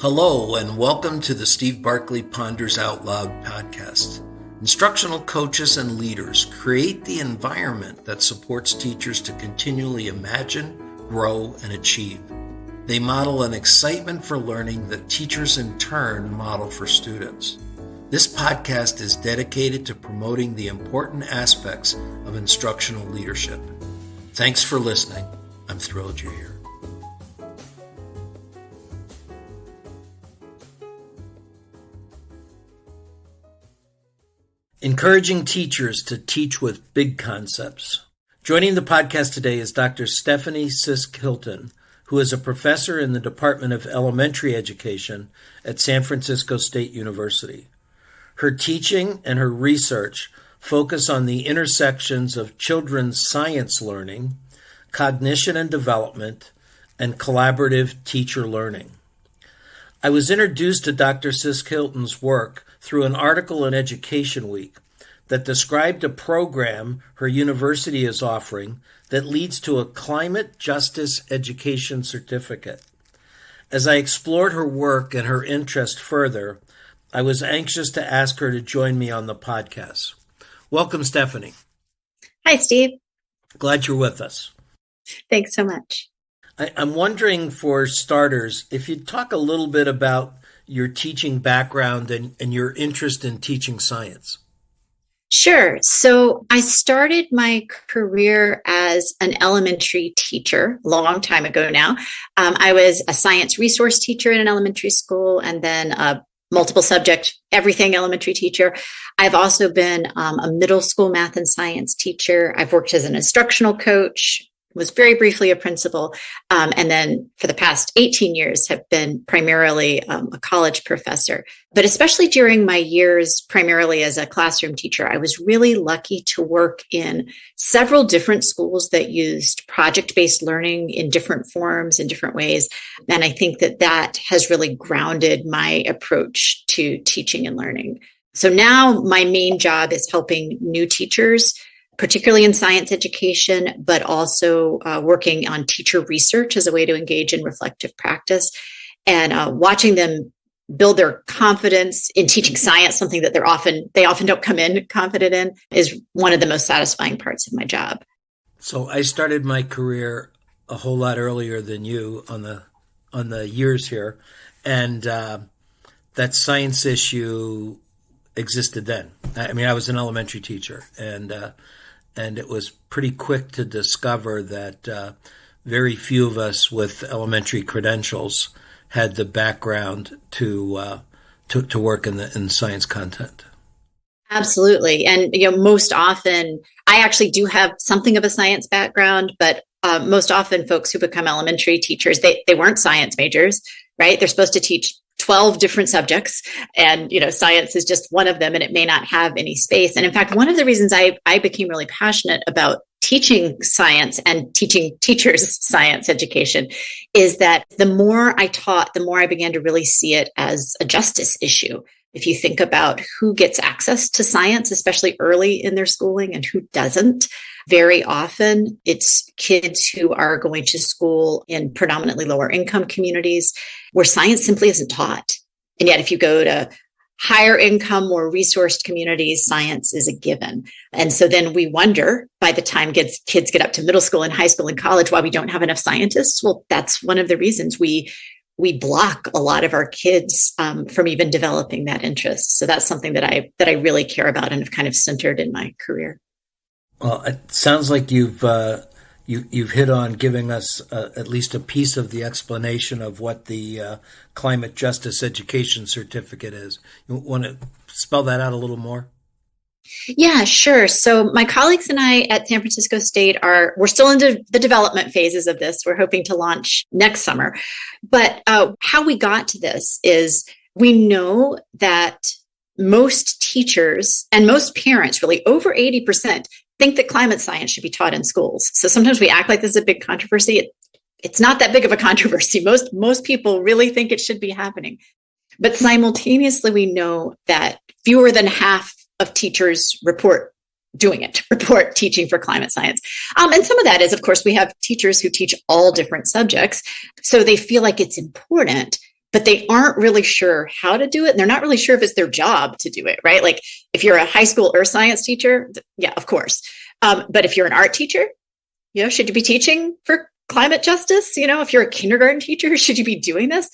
Hello, and welcome to the Steve Barkley Ponders Out Loud podcast. Instructional coaches and leaders create the environment that supports teachers to continually imagine, grow, and achieve. They model an excitement for learning that teachers in turn model for students. This podcast is dedicated to promoting the important aspects of instructional leadership. Thanks for listening. I'm thrilled you're here. Encouraging teachers to teach with big concepts. Joining the podcast today is Dr. Stephanie Sisk-Hilton, who is a professor in the Department of Elementary Education at San Francisco State University. Her teaching and her research focus on the intersections of children's science learning, cognition and development, and collaborative teacher learning. I was introduced to Dr. Sisk-Hilton's work through an article in Education Week that described a program her university is offering that leads to a climate justice education certificate. As I explored her work and her interest further, I was anxious to ask her to join me on the podcast. Welcome, Stephanie. Hi, Steve. Glad you're with us. Thanks so much. I'm wondering, for starters, if you'd talk a little bit about your teaching background and your interest in teaching science. Sure. So I started my career as an elementary teacher a long time ago now. I was a science resource teacher in an elementary school and then a multiple subject, everything elementary teacher. I've also been a middle school math and science teacher. I've worked as an instructional coach, was very briefly a principal, and then for the past 18 years have been primarily a college professor. But especially during my years primarily as a classroom teacher, I was really lucky to work in several different schools that used project-based learning in different forms, in different ways. And I think that has really grounded my approach to teaching and learning. So now my main job is helping new teachers, particularly in science education, but also working on teacher research as a way to engage in reflective practice and watching them build their confidence in teaching science, something that they often don't come in confident in, is one of the most satisfying parts of my job. So I started my career a whole lot earlier than you on the years here, and that science issue existed then. I mean, I was an elementary teacher, and it was pretty quick to discover that very few of us with elementary credentials had the background to work in science content. Absolutely. And most often, I actually do have something of a science background, but most often folks who become elementary teachers, they weren't science majors, right? They're supposed to teach 12 different subjects, and science is just one of them, and it may not have any space. And in fact, one of the reasons I became really passionate about teaching science and teaching teachers science education is that the more I taught, the more I began to really see it as a justice issue. If you think about who gets access to science, especially early in their schooling, and who doesn't, very often it's kids who are going to school in predominantly lower income communities where science simply isn't taught. And yet if you go to higher income, more resourced communities, science is a given. And so then we wonder, by the time kids get up to middle school and high school and college, why we don't have enough scientists. Well, that's one of the reasons we block a lot of our kids from even developing that interest. So that's something that I really care about and have kind of centered in my career. Well, it sounds like you've hit on giving us at least a piece of the explanation of what the Climate Justice Education Certificate is. You want to spell that out a little more? Yeah, sure. So my colleagues and I at San Francisco State we're still in the development phases of this. We're hoping to launch next summer. But how we got to this is we know that most teachers and most parents, really over 80%, think that climate science should be taught in schools. So sometimes we act like this is a big controversy. It's not that big of a controversy. Most people really think it should be happening. But simultaneously, we know that fewer than half of teachers report teaching for climate science. And some of that is, of course, we have teachers who teach all different subjects. So they feel like it's important, but they aren't really sure how to do it. And they're not really sure if it's their job to do it, right? Like if you're a high school earth science teacher, yeah, of course. But if you're an art teacher, should you be teaching for climate justice? If you're a kindergarten teacher, should you be doing this?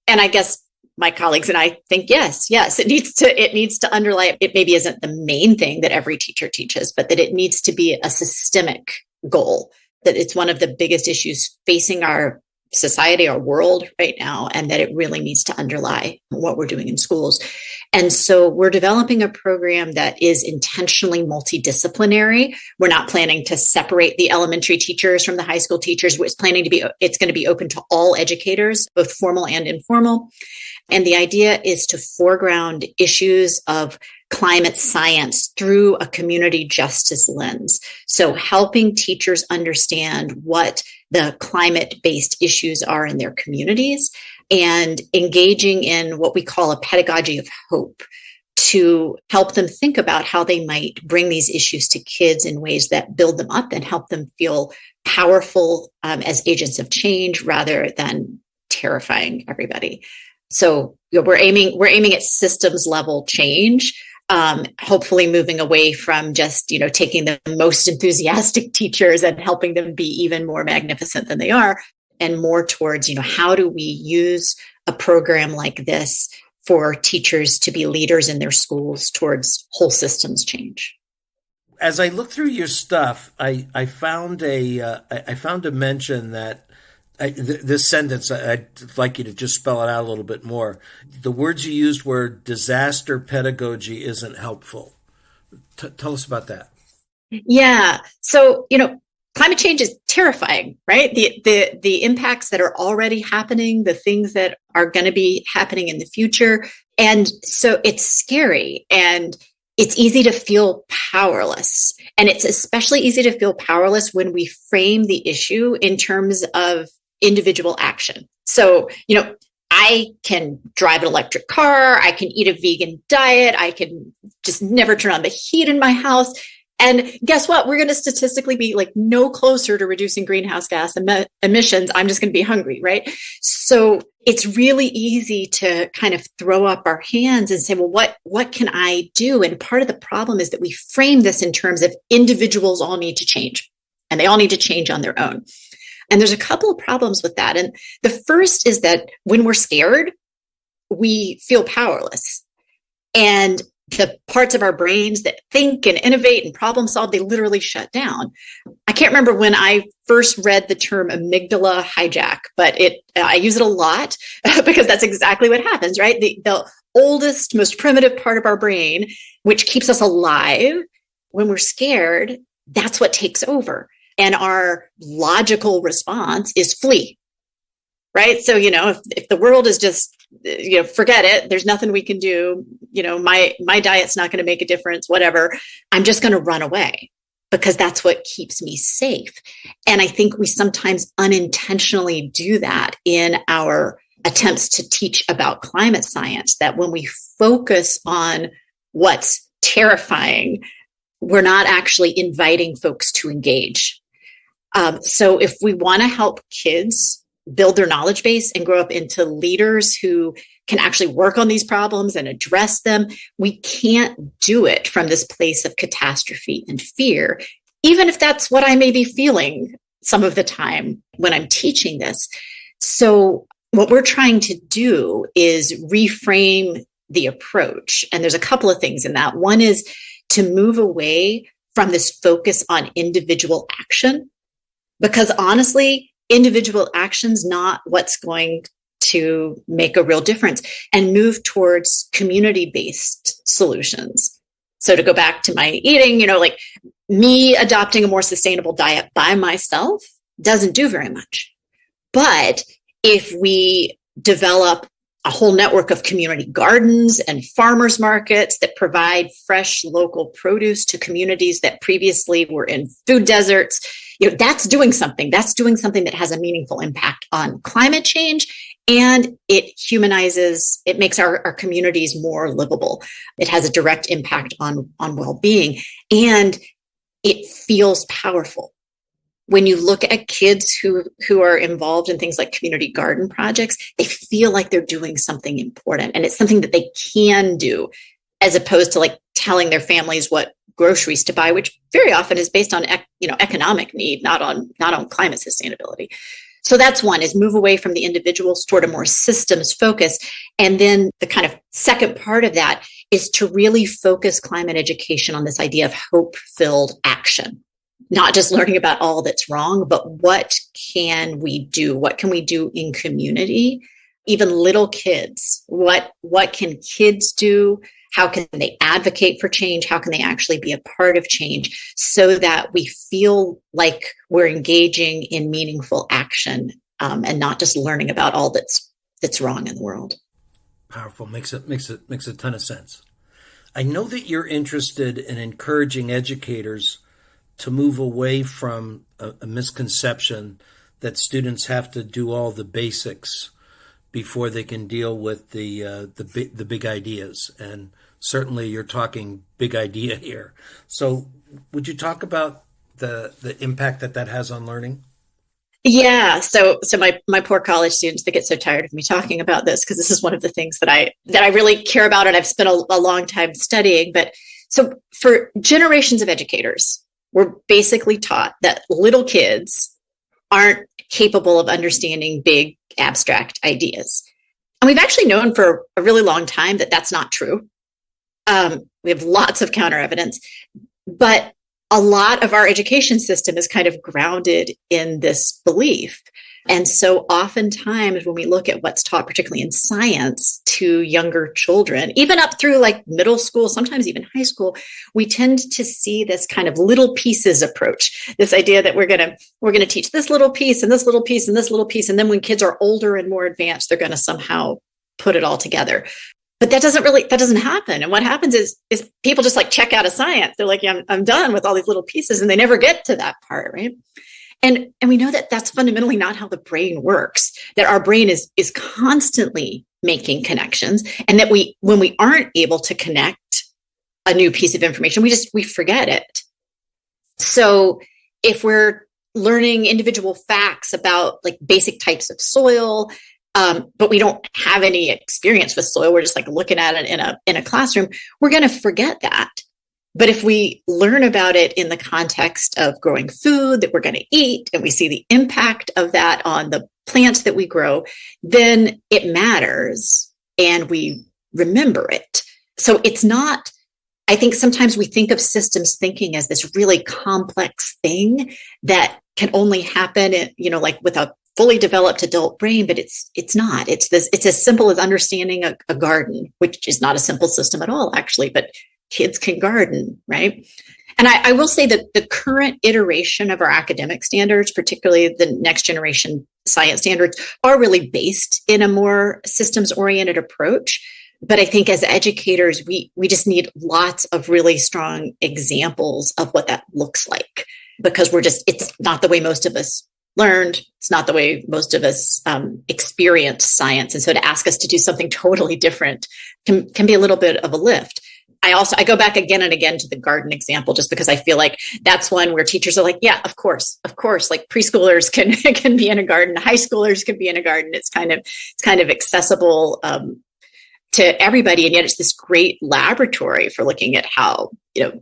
And I guess my colleagues and I think, yes, it needs to underlie, it maybe isn't the main thing that every teacher teaches, but that it needs to be a systemic goal, that it's one of the biggest issues facing our society, our world right now, and that it really needs to underlie what we're doing in schools. And so we're developing a program that is intentionally multidisciplinary. We're not planning to separate the elementary teachers from the high school teachers. It's going to be open to all educators, both formal and informal. And the idea is to foreground issues of climate science through a community justice lens. So helping teachers understand what the climate-based issues are in their communities and engaging in what we call a pedagogy of hope to help them think about how they might bring these issues to kids in ways that build them up and help them feel powerful as agents of change rather than terrifying everybody. So we're aiming at systems level change. Hopefully moving away from just, taking the most enthusiastic teachers and helping them be even more magnificent than they are, and more towards, how do we use a program like this for teachers to be leaders in their schools towards whole systems change. As I look through your stuff, I found a mention that this sentence, I'd like you to just spell it out a little bit more. The words you used were disaster pedagogy isn't helpful. Tell us about that. Yeah. So, climate change is terrifying, right? The impacts that are already happening, the things that are going to be happening in the future. And so it's scary and it's easy to feel powerless. And it's especially easy to feel powerless when we frame the issue in terms of individual action. So, I can drive an electric car. I can eat a vegan diet. I can just never turn on the heat in my house. And guess what? We're going to statistically be like no closer to reducing greenhouse gas emissions. I'm just going to be hungry, right? So it's really easy to kind of throw up our hands and say, well, what can I do? And part of the problem is that we frame this in terms of individuals all need to change, and they all need to change on their own. And there's a couple of problems with that. And the first is that when we're scared, we feel powerless. And the parts of our brains that think and innovate and problem solve, they literally shut down. I can't remember when I first read the term amygdala hijack, but I use it a lot because that's exactly what happens, right? The oldest, most primitive part of our brain, which keeps us alive, when we're scared, that's what takes over. And our logical response is flee, right? So, if the world is just, forget it, there's nothing we can do, my diet's not going to make a difference, whatever, I'm just going to run away because that's what keeps me safe. And I think we sometimes unintentionally do that in our attempts to teach about climate science, that when we focus on what's terrifying, we're not actually inviting folks to engage. So if we want to help kids build their knowledge base and grow up into leaders who can actually work on these problems and address them, we can't do it from this place of catastrophe and fear, even if that's what I may be feeling some of the time when I'm teaching this. So what we're trying to do is reframe the approach. And there's a couple of things in that. One is to move away from this focus on individual action, because honestly, individual action's not what's going to make a real difference, and move towards community-based solutions. So to go back to my eating, like me adopting a more sustainable diet by myself doesn't do very much. But if we develop a whole network of community gardens and farmers markets that provide fresh local produce to communities that previously were in food deserts, that's doing something. That's doing something that has a meaningful impact on climate change, and it humanizes, it makes our communities more livable. It has a direct impact on well-being, and it feels powerful. when you look at kids who are involved in things like community garden projects, they feel like they're doing something important, and it's something that they can do, as opposed to like telling their families what groceries to buy, which very often is based on economic need, not on climate sustainability. So that's one, is move away from the individuals toward a more systems focus. And then the kind of second part of that is to really focus climate education on this idea of hope-filled action. Not just learning about all that's wrong, but what can we do? What can we do in community? Even little kids, what can kids do? How can they advocate for change? How can they actually be a part of change so that we feel like we're engaging in meaningful action and not just learning about all that's wrong in the world? Powerful. Makes a ton of sense. I know that you're interested in encouraging educators to move away from a misconception that students have to do all the basics before they can deal with the big ideas. And certainly you're talking big idea here. So would you talk about the impact that has on learning? Yeah. So my poor college students, they get so tired of me talking about this, because this is one of the things that I really care about and I've spent a long time studying. But so for generations of educators, we're basically taught that little kids aren't capable of understanding big abstract ideas. And we've actually known for a really long time that that's not true. We have lots of counter evidence, but a lot of our education system is kind of grounded in this belief. And so oftentimes when we look at what's taught, particularly in science, to younger children, even up through like middle school, sometimes even high school, we tend to see this kind of little pieces approach, this idea that we're going to teach this little piece and this little piece and this little piece. And then when kids are older and more advanced, they're going to somehow put it all together. But that doesn't happen. And what happens is people just like check out of science. They're like, yeah, I'm done with all these little pieces. And they never get to that part, right? And we know that that's fundamentally not how the brain works, that our brain is constantly making connections, and that when we aren't able to connect a new piece of information, we forget it. So if we're learning individual facts about like basic types of soil, but we don't have any experience with soil, we're just like looking at it in a classroom, we're going to forget that. But if we learn about it in the context of growing food that we're going to eat, and we see the impact of that on the plants that we grow, then it matters and we remember it. So it's not, I think sometimes we think of systems thinking as this really complex thing that can only happen like with a fully developed adult brain, but it's not. It's as simple as understanding a garden, which is not a simple system at all, actually, but kids can garden, right? And I will say that the current iteration of our academic standards, particularly the next generation science standards, are really based in a more systems-oriented approach. But I think as educators, we just need lots of really strong examples of what that looks like, because it's not the way most of us learned. It's not the way most of us experienced science. And so to ask us to do something totally different can be a little bit of a lift. I go back again and again to the garden example, just because I feel like that's one where teachers are like, yeah, of course, like preschoolers can be in a garden, high schoolers can be in a garden. It's kind of accessible to everybody, and yet it's this great laboratory for looking at how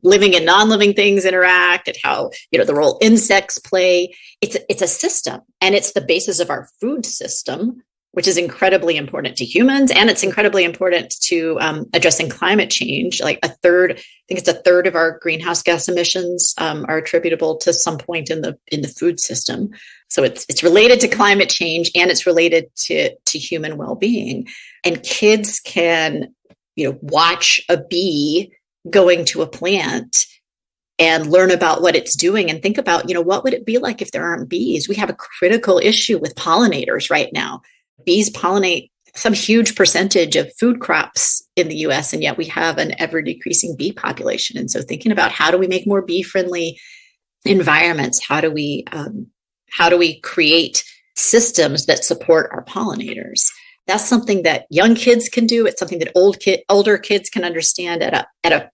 living and non-living things interact, at how the role insects play. It's a system, and it's the basis of our food system, which is incredibly important to humans, and it's incredibly important to addressing climate change. Like I think it's a third of our greenhouse gas emissions are attributable to some point in the food system. So it's related to climate change, and it's related to human well-being. And kids can watch a bee going to a plant and learn about what it's doing, and think about what would it be like if there aren't bees. We have a critical issue with pollinators right now. Bees pollinate some huge percentage of food crops in the US, and yet we have an ever decreasing bee population. And so thinking about how do we make more bee friendly environments? How do we create systems that support our pollinators? That's something that young kids can do. It's something that older kids can understand at a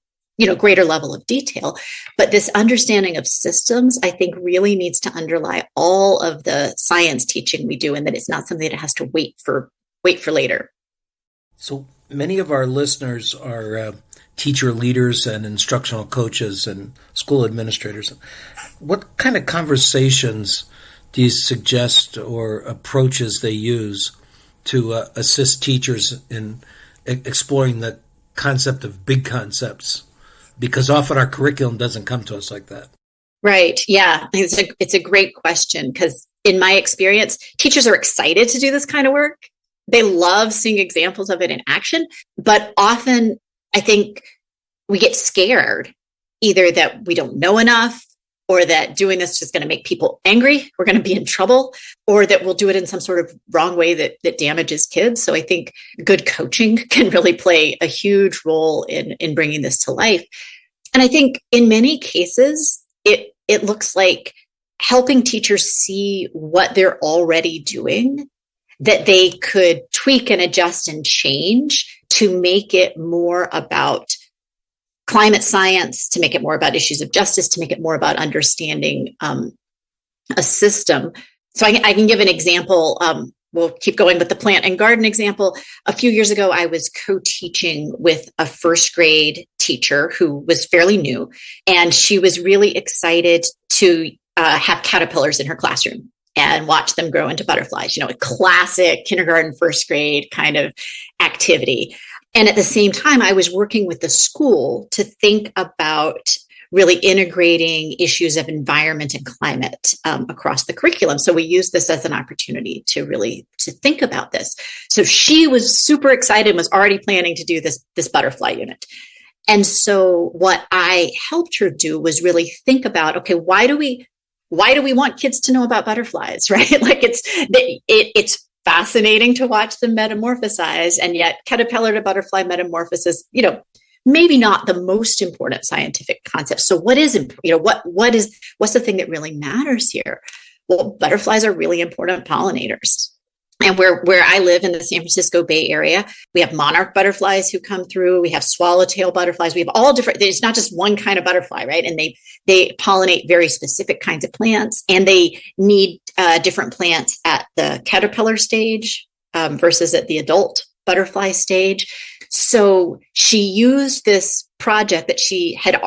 greater level of detail. But this understanding of systems, I think, really needs to underlie all of the science teaching we do, and that it's not something that has to wait for later. So many of our listeners are teacher leaders and instructional coaches and school administrators. What kind of conversations do you suggest or approaches they use to assist teachers in exploring the concept of big concepts? Because often our curriculum doesn't come to us like that. Right. Yeah. It's a great question, because in my experience, teachers are excited to do this kind of work. They love seeing examples of it in action, but often I think we get scared, either that we don't know enough, or that doing this is going to make people angry, we're going to be in trouble, or that we'll do it in some sort of wrong way that damages kids. So I think good coaching can really play a huge role in bringing this to life. And I think in many cases, it looks like helping teachers see what they're already doing, that they could tweak and adjust and change to make it more about climate science, to make it more about issues of justice, to make it more about understanding a system. So I can give an example. We'll keep going with the plant and garden example. A few years ago, I was co-teaching with a first grade teacher who was fairly new, and she was really excited to have caterpillars in her classroom and watch them grow into butterflies, a classic kindergarten, first grade kind of activity. And at the same time, I was working with the school to think about really integrating issues of environment and climate across the curriculum. So we used this as an opportunity to think about this. So she was super excited and was already planning to do this butterfly unit. And so what I helped her do was really think about, okay, why do we want kids to know about butterflies, right? Like it's fascinating to watch them metamorphosize, and yet caterpillar to butterfly metamorphosis, maybe not the most important scientific concept. So what is, what's the thing that really matters here? Well, butterflies are really important pollinators. And where I live in the San Francisco Bay Area, we have monarch butterflies who come through. We have swallowtail butterflies. We have all different, it's not just one kind of butterfly, right? And they pollinate very specific kinds of plants, and they need different plants at the caterpillar stage versus at the adult butterfly stage. So she used this project that she had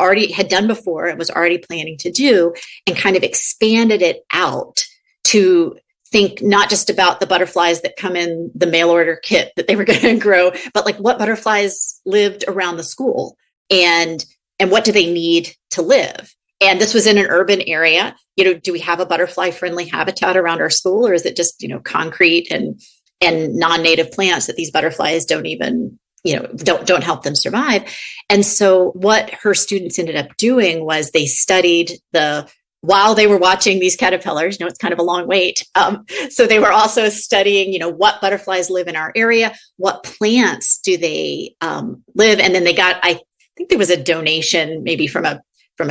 done before and was already planning to do, and kind of expanded it out to think not just about the butterflies that come in the mail order kit that they were going to grow, but like what butterflies lived around the school, and what do they need to live? And this was in an urban area. Do we have a butterfly friendly habitat around our school, or is it just, concrete and non-native plants that these butterflies don't even, don't help them survive? And so what her students ended up doing was they studied while they were watching these caterpillars, it's kind of a long wait. So they were also studying, what butterflies live in our area, what plants do they live, and then they got, I think there was a donation maybe from a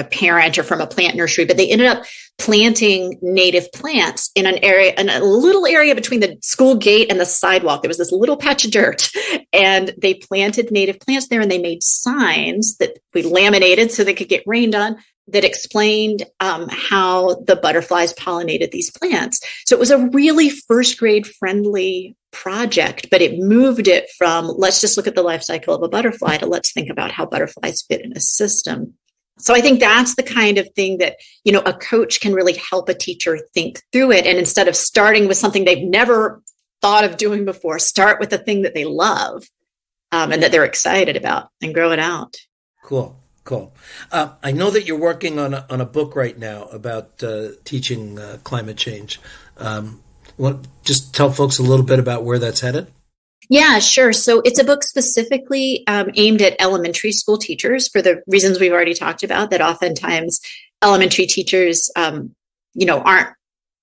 parent or from a plant nursery, but they ended up planting native plants in a little area between the school gate and the sidewalk. There was this little patch of dirt, and they planted native plants there, and they made signs that we laminated so they could get rained on, that explained how the butterflies pollinated these plants. So it was a really first grade friendly project, but it moved it from let's just look at the life cycle of a butterfly to let's think about how butterflies fit in a system. So I think that's the kind of thing that, a coach can really help a teacher think through it. And instead of starting with something they've never thought of doing before, start with the thing that they love and that they're excited about, and grow it out. Cool. I know that you're working on a book right now about teaching climate change. Just tell folks a little bit about where that's headed? Yeah, sure. So it's a book specifically aimed at elementary school teachers for the reasons we've already talked about, that oftentimes elementary teachers, aren't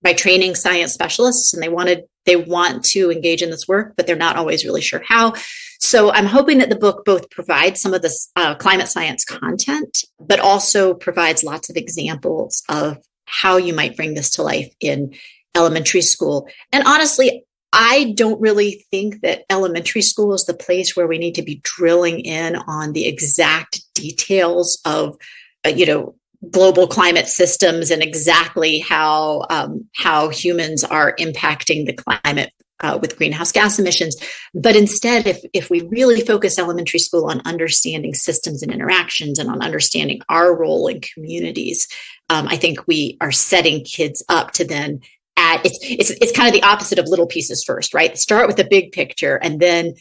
by training science specialists, and they want to engage in this work, but they're not always really sure how. So I'm hoping that the book both provides some of this climate science content, but also provides lots of examples of how you might bring this to life in elementary school. And honestly, I don't really think that elementary school is the place where we need to be drilling in on the exact details of, global climate systems and exactly how humans are impacting the climate with greenhouse gas emissions. But instead, if we really focus elementary school on understanding systems and interactions and on understanding our role in communities, I think we are setting kids up to then add. It's kind of the opposite of little pieces first, right? Start with the big picture, and then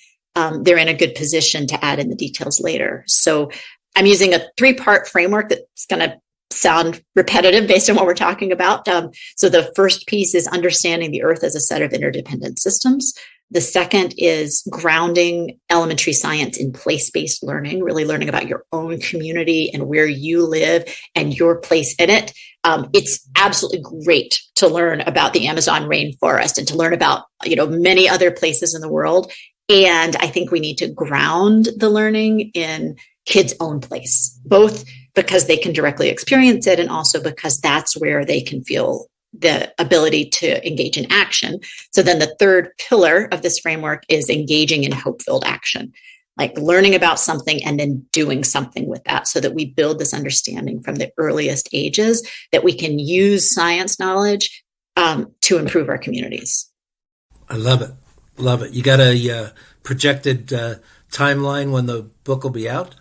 they're in a good position to add in the details later. So I'm using a 3-part framework that's going to sound repetitive based on what we're talking about. So the first piece is understanding the Earth as a set of interdependent systems. The second is grounding elementary science in place-based learning, really learning about your own community and where you live and your place in it. It's absolutely great to learn about the Amazon rainforest and to learn about, many other places in the world. And I think we need to ground the learning in kids' own place, both because they can directly experience it and also because that's where they can feel the ability to engage in action. So then the third pillar of this framework is engaging in hope-filled action, like learning about something and then doing something with that, so that we build this understanding from the earliest ages that we can use science knowledge to improve our communities. I love it. Love it. You got a projected timeline when the book will be out?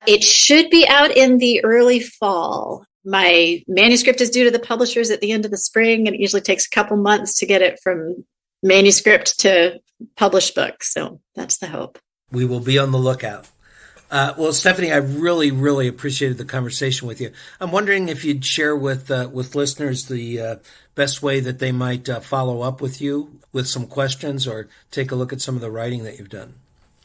It should be out in the early fall. My manuscript is due to the publishers at the end of the spring, and it usually takes a couple months to get it from manuscript to published book. So that's the hope. We will be on the lookout. Well, Stephanie, I really, really appreciated the conversation with you. I'm wondering if you'd share with listeners the best way that they might follow up with you with some questions or take a look at some of the writing that you've done.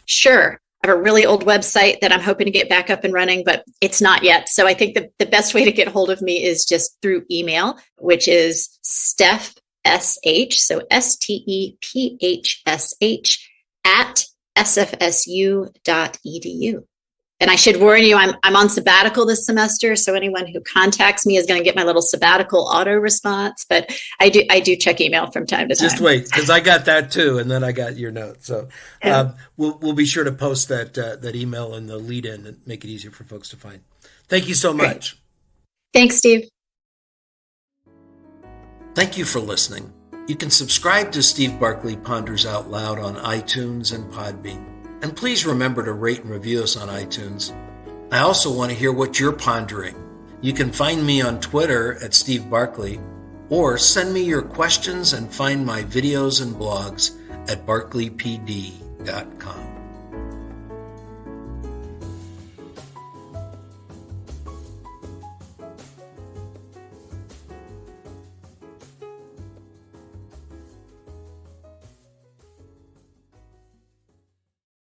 Sure. I have a really old website that I'm hoping to get back up and running, but it's not yet. So I think the best way to get hold of me is just through email, which is Steph, S-H, so STEPHSH @sfsu.edu. And I should warn you, I'm on sabbatical this semester, so anyone who contacts me is going to get my little sabbatical auto response. But I do check email from time to time. Just wait, because I got that too, and then I got your note. So we'll be sure to post that email in the lead-in and make it easier for folks to find. Thank you so much. Great. Thanks, Steve. Thank you for listening. You can subscribe to Steve Barkley Ponders Out Loud on iTunes and Podbean. And please remember to rate and review us on iTunes. I also want to hear what you're pondering. You can find me on Twitter at Steve Barkley, or send me your questions and find my videos and blogs at barkleypd.com.